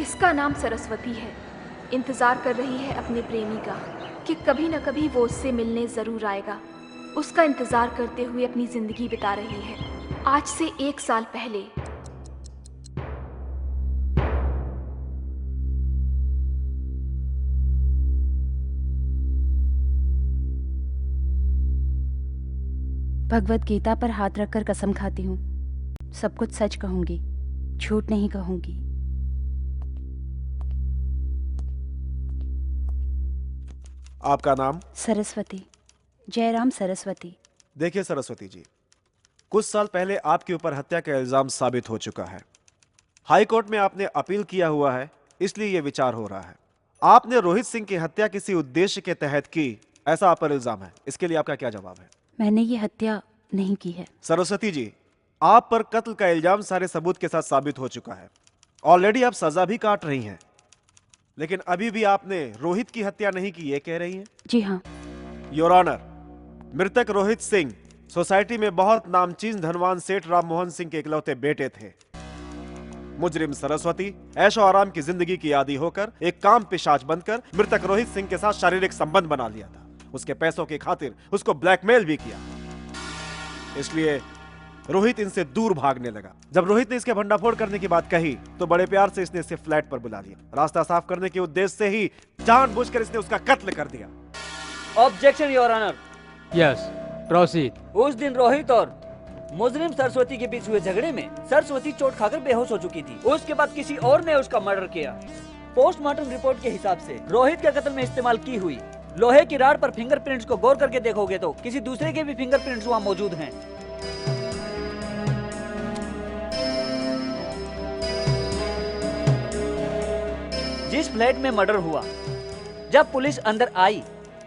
इसका नाम सरस्वती है। इंतजार कर रही है अपने प्रेमी का कि कभी न कभी वो उससे मिलने जरूर आएगा। उसका इंतजार करते हुए अपनी जिंदगी बिता रही है। आज से 1 साल पहले। भगवत गीता पर हाथ रखकर कसम खाती हूँ, सब कुछ सच कहूंगी, झूठ नहीं कहूंगी। आपका नाम? सरस्वती, जयराम सरस्वती। देखिए सरस्वती जी, कुछ साल पहले आपके ऊपर हत्या का इल्जाम साबित हो चुका है। हाई कोर्ट में आपने अपील किया हुआ है, इसलिए यह विचार हो रहा है। आपने रोहित सिंह की हत्या किसी उद्देश्य के तहत की, ऐसा आप पर इल्जाम है। इसके लिए आपका क्या जवाब है? मैंने ये हत्या नहीं की है। सरस्वती जी, आप पर कत्ल का इल्जाम सारे सबूत के साथ साबित हो चुका है। ऑलरेडी आप सजा भी काट रही हैं, लेकिन अभी भी आपने रोहित की हत्या नहीं की, ये कह रही हैं? जी हाँ। योर ऑनर, मृतक रोहित सिंह सोसाइटी में बहुत नामचीन धनवान सेठ राम मोहन सिंह के इकलौते बेटे थे। मुजरिम सरस्वती ऐशो आराम की जिंदगी की आदी होकर एक काम पिशाच बनकर मृतक रोहित सिंह के साथ शारीरिक संबंध बना लिया था। उसके पैसों की खातिर उसको ब्लैकमेल भी किया। इसलिए रोहित इनसे दूर भागने लगा। जब रोहित ने इसके भंडाफोड़ करने की बात कही तो बड़े प्यार से इसने इसे फ्लैट पर बुला लिया। रास्ता साफ करने के उद्देश्य से ही जानबूझकर इसने उसका कत्ल कर दिया। Objection your honour. Yes, proceed. उस दिन रोहित और मुजरिम सरस्वती के बीच हुए झगड़े में सरस्वती चोट खाकर बेहोश हो चुकी थी। उसके बाद किसी और ने उसका मर्डर किया। पोस्टमार्टम रिपोर्ट के हिसाब से रोहित के कत्ल में इस्तेमाल की हुई लोहे की राड पर फिंगरप्रिंट्स को गौर करके देखोगे तो किसी दूसरे के भी फिंगरप्रिंट्स वहाँ मौजूद हैं। जिस फ्लैट में मर्डर हुआ, जब पुलिस अंदर आई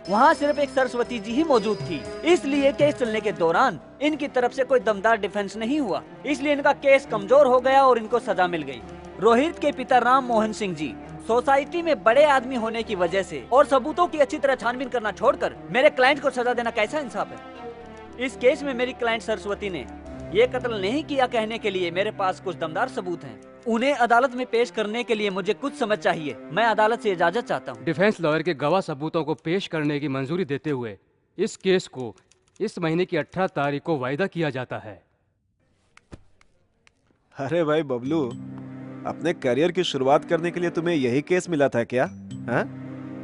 वहाँ सिर्फ एक सरस्वती जी ही मौजूद थी। इसलिए केस चलने के दौरान इनकी तरफ से कोई दमदार डिफेंस नहीं हुआ, इसलिए इनका केस कमजोर हो गया और इनको सजा मिल गई। रोहित के पिता राम मोहन सिंह जी सोसाइटी में बड़े आदमी होने की वजह से और सबूतों की अच्छी तरह छानबीन करना छोड़कर मेरे क्लाइंट को सजा देना कैसा इंसाफ है? इस केस में मेरी क्लाइंट सरस्वती ने ये कत्ल नहीं किया कहने के लिए मेरे पास कुछ दमदार सबूत हैं। उन्हें अदालत में पेश करने के लिए मुझे कुछ समय चाहिए। मैं अदालत से इजाजत चाहता हूँ। डिफेंस लॉयर के गवाह सबूतों को पेश करने की मंजूरी देते हुए इस केस को इस महीने की 18 तारीख को वायदा किया जाता है। अरे भाई बबलू, अपने करियर की शुरुआत करने के लिए तुम्हें यही केस मिला था क्या? हाँ?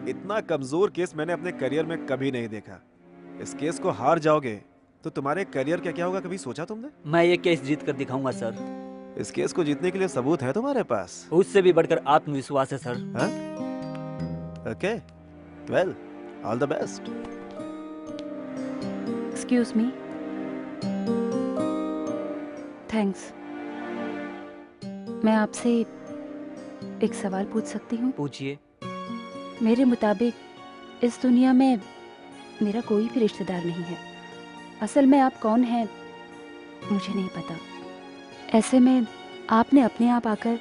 इतना कमजोर केस मैंने अपने करियर में कभी नहीं देखा। इस केस को हार जाओगे तो तुम्हारे करियर का क्या होगा, कभी सोचा तुमने? मैं ये केस जीत कर दिखाऊंगा सर। इस केस को जीतने के लिए सबूत है तुम्हारे पास? उससे भी बढ़कर आत्मविश्वास है sir. Okay, well, all the best. Excuse me. Thanks. मैं आपसे एक सवाल पूछ सकती हूँ? पूछिए। मेरे मुताबिक इस दुनिया में मेरा कोई भी रिश्तेदार नहीं है। असल में आप कौन हैं मुझे नहीं पता। ऐसे में आपने अपने आप आकर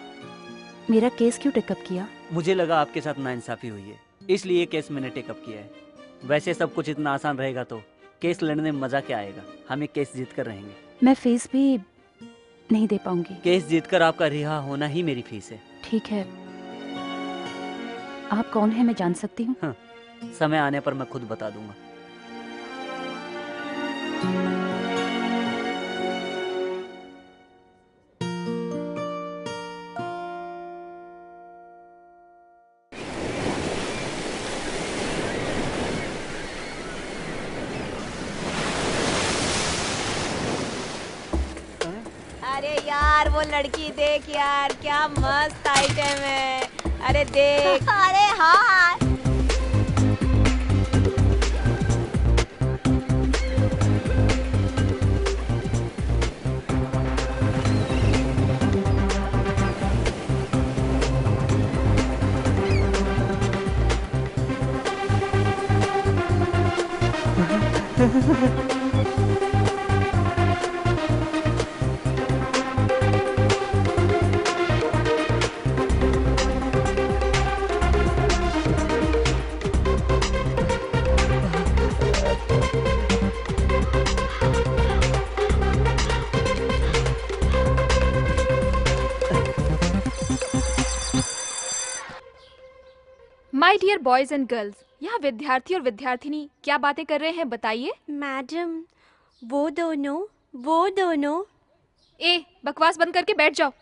मेरा केस क्यों टेकअप किया? मुझे लगा आपके साथ नाइंसाफी हुई है, इसलिए केस मैंने टेकअप किया है। वैसे सब कुछ इतना आसान रहेगा तो केस लड़ने में मजा क्या आएगा। हम ये केस जीत कर रहेंगे। मैं फीस भी नहीं दे पाऊंगी। केस जीतकर आपका रिहा होना ही मेरी फीस है। ठीक है। आप कौन है मैं जान सकती हूँ? हाँ, समय आने पर मैं खुद बता दूंगा। अरे यार वो लड़की देख यार, क्या मस्त आइटम है। अरे देख। अरे हाँ। My dear boys and girls, यहाँ विद्यार्थी और विद्यार्थिनी क्या बातें कर रहे हैं बताइए। मैडम, वो दोनों ए, बकवास बंद करके बैठ जाओ।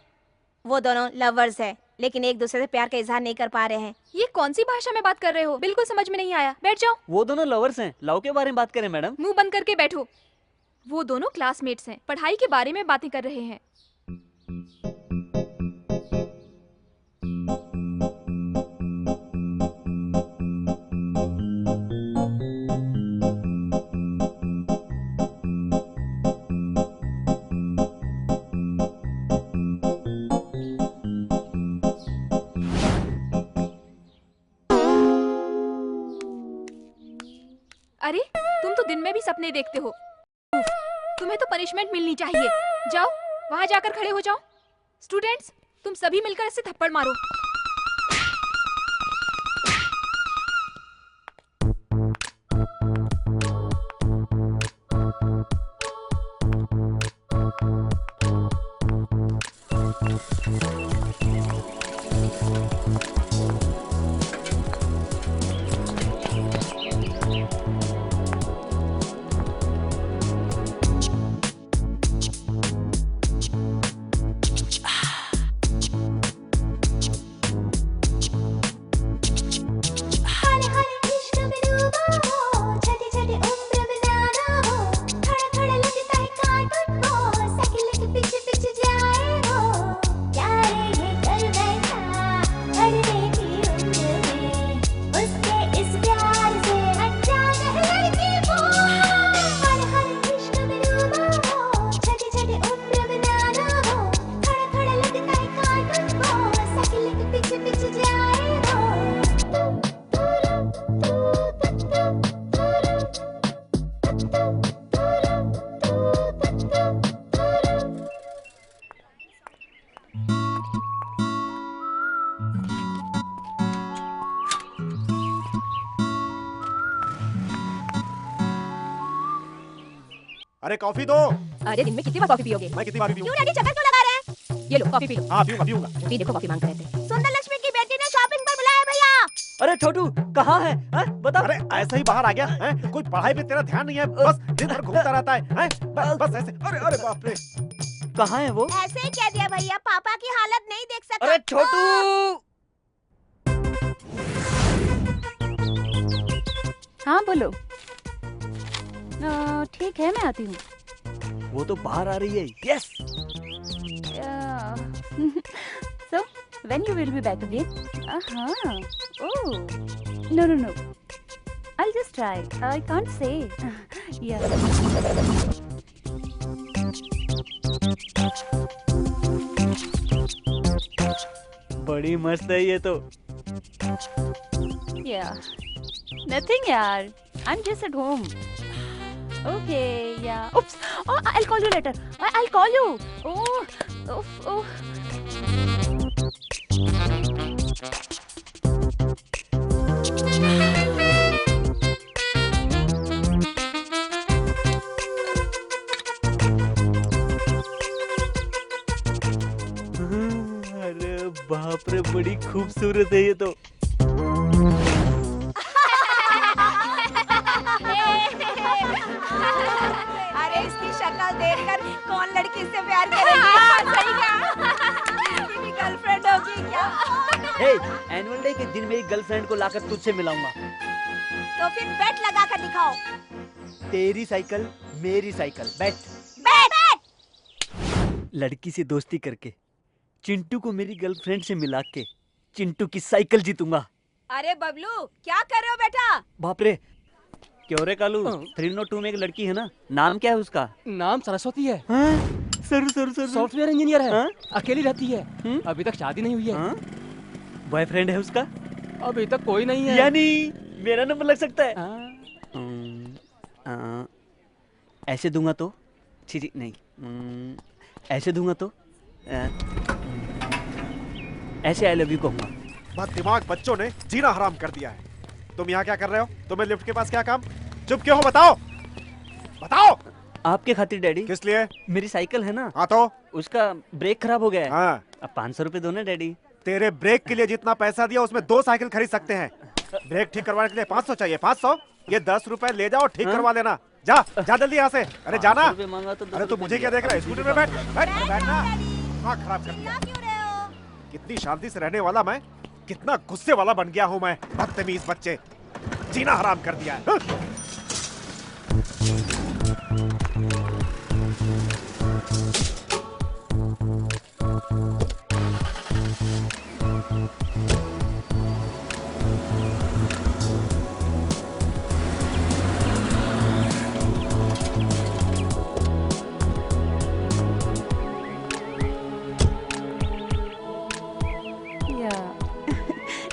वो दोनों लवर्स है, लेकिन एक दूसरे से प्यार का इजहार नहीं कर पा रहे हैं। ये कौन सी भाषा में बात कर रहे हो? बिल्कुल समझ में नहीं आया। बैठ जाओ। वो दोनों लवर्स हैं, लव के बारे में बात करें मैडम। मुंह बंद करके बैठो। वो दोनों क्लासमेट्स हैं, पढ़ाई के बारे में बातें कर रहे हैं। अरे, तुम तो दिन में भी सपने देखते हो। उफ, तुम्हें तो पनिशमेंट मिलनी चाहिए। जाओ, वहां जाकर खड़े हो जाओ। स्टूडेंट्स, तुम सभी मिलकर इसे थप्पड़ मारो। अरे कॉफी दो। अरे दिन में कितनी बार कॉफी पियोगे? मैं कितनी बार पीऊं? क्यों डैडी चक्कर क्यों लगा रहे हैं? ये लो कॉफी पी लो। हाँ पीऊंगा पीऊंगा। भी देखो कॉफी मांग रहे थे। सुंदर लक्ष्मी की बेटी ने शॉपिंग पर बुलाया भैया। अरे छोटू कहाँ है? बता। अरे ऐसे ही बाहर आ गया है? कोई पढ़ाई पे तेरा ध्यान नहीं है, बस दिन भर घूमता रहता है? बस ऐसे। अरे अरे बाप रे। कहाँ है वो? ऐसे ही कह दिया भैया, पापा की हालत नहीं देख सकता। अरे छोटू। हाँ बोलो। ठीक है, मैं आती हूँ। वो तो बाहर आ रही है। Yes. So, when you will be back again? Oh, no. I'll just try. I can't say. Yeah. बड़ी मस्त है ये तो। Yeah. Nothing, yaar. I'm just at home. Okay, yeah. Oops. Oh, I'll call you later. I'll call you. Oh. अरे बाप रे, बड़ी खूबसूरत है ये तो। अरे इसकी शक्ल देखकर कौन लड़की से प्यार करेगी? सही कहा। इसकी गर्लफ्रेंड होगी क्या? एनुअल डे के दिन मेरी गर्लफ्रेंड को लाकर तुझसे मिलाऊंगा। तो फिर बेट लगा कर दिखाओ। तेरी साइकिल मेरी साइकिल, बैठ। लड़की से दोस्ती करके चिंटू को मेरी गर्लफ्रेंड से मिला के चिंटू की साइकिल जीतूंगा। अरे बबलू, क्या कर रहे हो बेटा? बाप रे, क्यों रे कालू? 302 में एक लड़की है ना, नाम क्या है उसका? नाम सरस्वती है। सर सॉफ्टवेयर इंजीनियर है। हाँ? अकेली रहती है। अभी तक शादी नहीं हुई है। बॉयफ्रेंड है उसका? अभी तक कोई नहीं है। यानी मेरा नंबर लग सकता है। ऐसे दूंगा तो छी नहीं, ऐसे दूंगा तो ऐसे आई लव यू कहूंगा। बहुत दिमाग बच्चों ने जीना हराम कर दिया है। तुम यहाँ क्या कर रहे हो? तुम्हें लिफ्ट के पास क्या काम? चुप क्यों हो? बताओ। आपके खातिर डैडी। किस लिए? मेरी साइकिल है ना। हाँ तो? उसका ब्रेक खराब हो गया है। हाँ। अब 500 रुपए दो ना डैडी। तेरे ब्रेक के लिए जितना पैसा दिया उसमें 2 साइकिल खरीद सकते हैं। ब्रेक ठीक करवाने के लिए 500 चाहिए। 500? ये 10 रुपए ले जाओ, ठीक करवा लेना। जा जा जल्दी यहाँ से। अरे जाना। मांगा तो अरे तू मुझे क्या देख रहा है? स्कूटर में बैठ बैठना। दिमाग खराब कर दिया। क्यों रहे हो? कितनी शांति से रहने वाला मैं, कितना गुस्से वाला बन गया हूँ मैं। बदतमीज बच्चे, जीना हराम कर दिया है।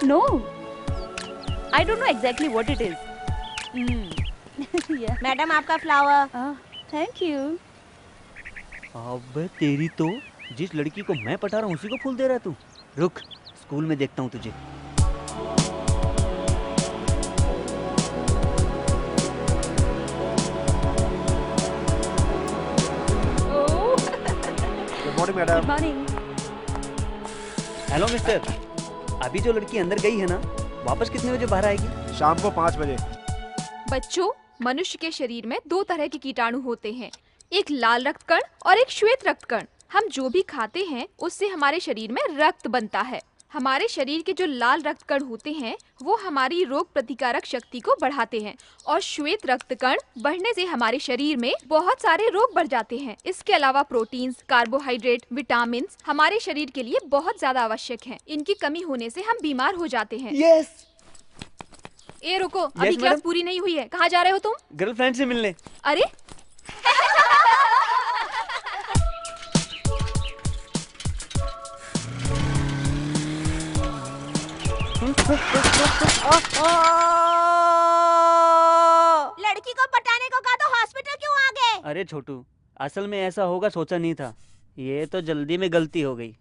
No, I don't know exactly what it is. Yeah. Madam आपका फ्लावर। Thank you. अबे तेरी तो, जिस लड़की को मैं पटा रहा हूँ उसी को फूल दे रहा है तू। रुक, स्कूल में देखता हूँ तुझे। Good morning madam. Good morning. Hello mister, अभी जो लड़की अंदर गई है ना, वापस कितने बजे बाहर आएगी? शाम को 5 बजे। बच्चों, मनुष्य के शरीर में 2 तरह के कीटाणु होते हैं, एक लाल रक्त कण और एक श्वेत रक्त कण। हम जो भी खाते हैं उससे हमारे शरीर में रक्त बनता है। हमारे शरीर के जो लाल रक्त कण होते हैं वो हमारी रोग प्रतिकारक शक्ति को बढ़ाते हैं और श्वेत रक्त कण बढ़ने से हमारे शरीर में बहुत सारे रोग बढ़ जाते हैं। इसके अलावा प्रोटीन्स, कार्बोहाइड्रेट, विटामिन हमारे शरीर के लिए बहुत ज्यादा आवश्यक हैं। इनकी कमी होने से हम बीमार हो जाते हैं। यस। ए रुको, अभी क्लास मैडम। पूरी नहीं हुई है। कहाँ जा रहे हो तुम? गर्लफ्रेंड से मिलने। अरे लड़की को पटाने को कहा तो हॉस्पिटल क्यों आ गए? अरे छोटू, असल में ऐसा होगा सोचा नहीं था। ये तो जल्दी में गलती हो गई।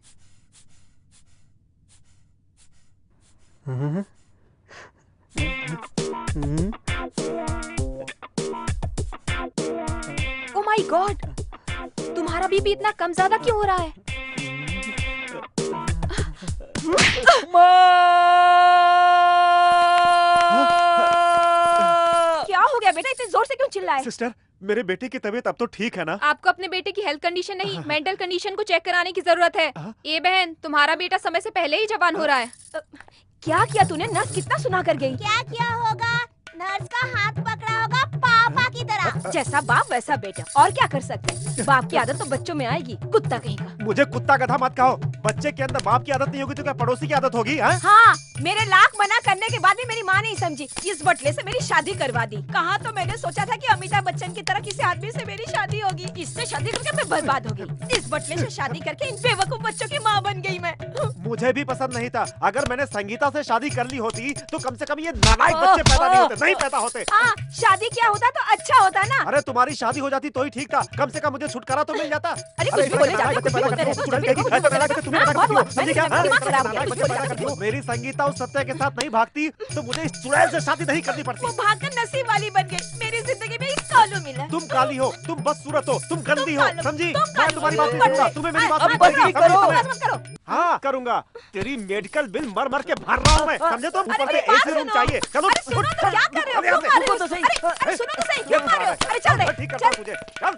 ओ माय गॉड, तुम्हारा बीपी इतना कम ज्यादा क्यों हो रहा है? क्या हो गया बेटा, इतने जोर से क्यों चिल्लाए? सिस्टर, मेरे बेटे की तबीयत अब तो ठीक है ना? आपको अपने बेटे की हेल्थ कंडीशन नहीं, मेंटल कंडीशन को चेक कराने की जरूरत है। ए बहन, तुम्हारा बेटा समय से पहले ही जवान हो रहा है। क्या किया तूने? नर्स कितना सुना कर गई। क्या किया होगा? नर्स का हाथ पकड़ा होगा पापा की तरह। जैसा बाप वैसा बेटा, और क्या कर सकते हैं? बाप की आदत तो बच्चों में आएगी, कुत्ता कहीं का। मुझे कुत्ता गधा मत कहो। बच्चे के अंदर बाप की आदत नहीं होगी तो क्या पड़ोसी की आदत होगी? हाँ? हाँ, मेरे लाख मना करने के बाद भी मेरी माँ नहीं समझी। इस बटले से मेरी शादी करवा दी। कहाँ तो मैंने सोचा था कि अमिताभ बच्चन की तरह किसी आदमी से मेरी शादी होगी। इससे शादी करके मैं बर्बाद हो गई। इस बटले से शादी करके इन बेवकूफ बच्चों की माँ बन गई मैं। मुझे भी पसंद नहीं था। अगर मैंने संगीता से शादी कर ली होती तो कम से कम ये नालायक बच्चे पैदा नहीं होते, नहीं पैदा होते। हाँ, शादी किया होता तो अच्छा होता ना। अरे तुम्हारी शादी हो जाती तो ही ठीक था, कम से कम मुझे छुटकारा तो मिल जाता। अरे कुछ भी बोले जाते हो, कुछ भी बोलते रहते हो। मेरी संगीता उस सत्य के साथ नहीं भागती तो मुझे इस चुड़ैल से शादी नहीं करनी पड़ती। वो भागकर नसीब वाली बन गई। मेरी जिंदगी में एक कालू मिला। तुम काली हो, तुम बदसूरत हो, तुम गंदी हो, कालो, समझी? तुम मैं कालो, तुम्हारी बात तुम नहीं सुनूंगा, कालो। तुम्हें मेरी बात अब नहीं बस सुननी, करो, समझी बस तुम्हें? करो। हाँ करूंगा। तेरी मेडिकल बिल मर मर के भर रहा हूँ मैं, समझे? तुम ऊपर से एसी रूम चाहिए। चलो अरे सुनो तो, क्या कर रहे हो? क्यों मार रहे हो? अरे सुनो तो सही, क्यों मार रहे हो? अरे चल रहे, ठीक करता हूँ तुझे, चल।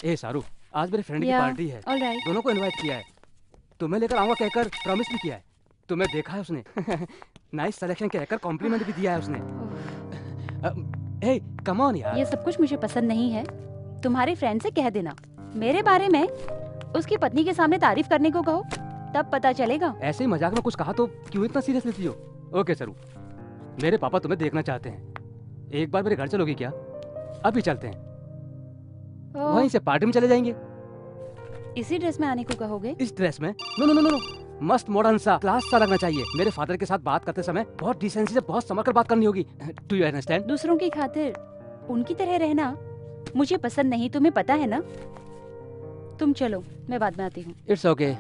ए सारू, आज मेरे फ्रेंड की Yeah, पार्टी है। all right. दोनों को इनवाइट किया है। तुम्हें लेकर आऊंगा कहकर प्रॉमिस भी किया है। तुम्हें देखा है उसने। नाइस सिलेक्शन कहकर कॉम्प्लीमेंट भी दिया है उसने। हे कम ऑन यार। ये सब कुछ मुझे पसंद नहीं है। तुम्हारे फ्रेंड से कह देना मेरे बारे में उसकी पत्नी के सामने तारीफ करने को कहो, तब पता चलेगा। ऐसे ही मजाक में कुछ कहा तो क्यों इतना सीरियस लेती हो? ओके सरू, मेरे पापा तुम्हें देखना चाहते हैं। एक बार मेरे घर चलोगी क्या? अभी चलते हैं, वहीं से पार्टी में चले जाएंगे। इसी ड्रेस में आने को कहोगे? इस ड्रेस में? नो नो नो नो, मस्त मॉडर्न सा, क्लास सा लगना चाहिए। मेरे फादर के साथ बात करते समय बहुत डिसेंसी से, बहुत संभल कर बात करनी होगी। Do you understand? दूसरों की खातिर उनकी तरह रहना मुझे पसंद नहीं, तुम्हें पता है ना। तुम चलो, मैं बाद में आती हूँ। It's okay.